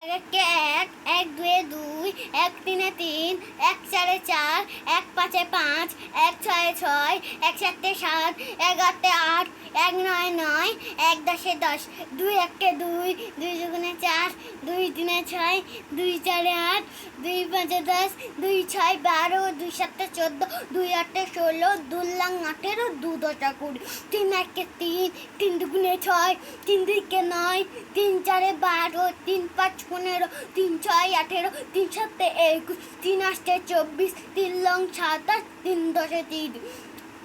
একে এক, এক দুয়ে দুই, এক তিনে তিন, এক চারে চার, এক পাঁচে পাঁচ, এক ছয়ে ছয়, এক সাতে সাত, এক আটে আট, এক নয় নয়, এক দশে দশ, দুই একে দুই, দুই দুগুণে চার, দুই তিনে ছয়, দুই চারে আট, দুই পাঁচে দশ, দুই ছয় 12, দুই সাতে 14, দুই আটে 16, দুই লং 18, দু দশা 20, তিন একে তিন, তিন দুগুণে ছয়, তিন দুইকে নয়, তিন চারে 12, তিন পাঁচ 15, তিন ছয় 18, তিন সাতে 21, তিন আটে 24, তিন লং 27, তিন দশে 30,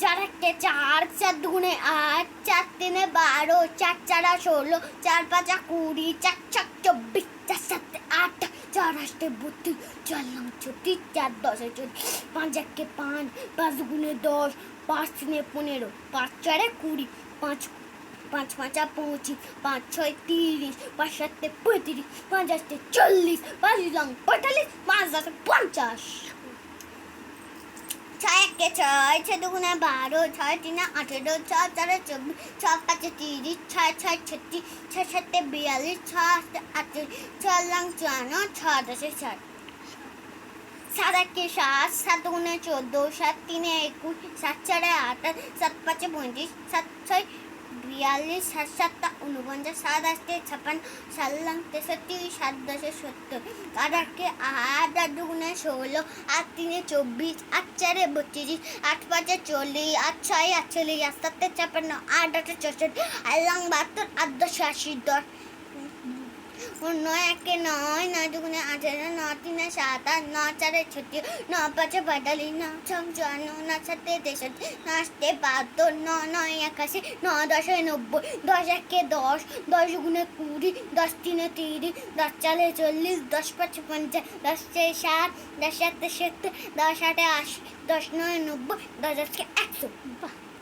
চার একে চার, চার দুগুণে আট, চার তিনে 12, চার চারা 16, চার পাঁচা 20, চার ছক 24, চার সাতে 8, চার আটে 32, চার লং 34, চার দশে 34, পাঁচ একে 5, পাঁচ দুগুণে 10, পাঁচ তিনে 15, পাঁচ চারে 20, পাঁচ পাঁচ পাঁচা 25, পাঁচ ছয় 30, পাঁচ সাতে 35, পাঁচ আটে 40, পাঁচ লং 45, পাঁচ দশে 50, ছয় একে ছয়, ছয় দুগুণে 12, ছয় তিনে 18, ছয় চারে 24, ছয় পাঁচে 30, ছয় ছয় 36, ছয় সাতে 42, ছয় আটে 48, ছয় লং 54, ছয় দশে 60, সাত একে সাত, সাত দুগুণে 14, সাত তিনে 21, সাত চারে 28, সাত পাঁচে 35, সাত ছয় 42, সাত সাতটা 49, সাত আটে 56, সাত লং 63, সাত দশে 70, আট একে আট, আট দুগুণে 16, আট তিনে 24, আট চারে 32, আট পাঁচে 40, আট ছয় 48, আট সাতে 56, আট আটে 64, আট লং 72, আট দশে 80, দশ নয় একে নয়, নয় দুগুণে 18, নয় তিনে 27, নয় চারে 36, নয় পাঁচে 45, নয় ছয় 54, নয় সাতে 63, নয় আটে 72, নয় নয় 81, নয় দশে 90, দশ একে 10, দশ দুগুণে 20, দশ তিনে 30, দশ চারে 40, দশ পাঁচে 50, দশ ছয় 60, দশ সাতে 70, দশ আটে 80, দশ নয় 90, দশ দশে 100।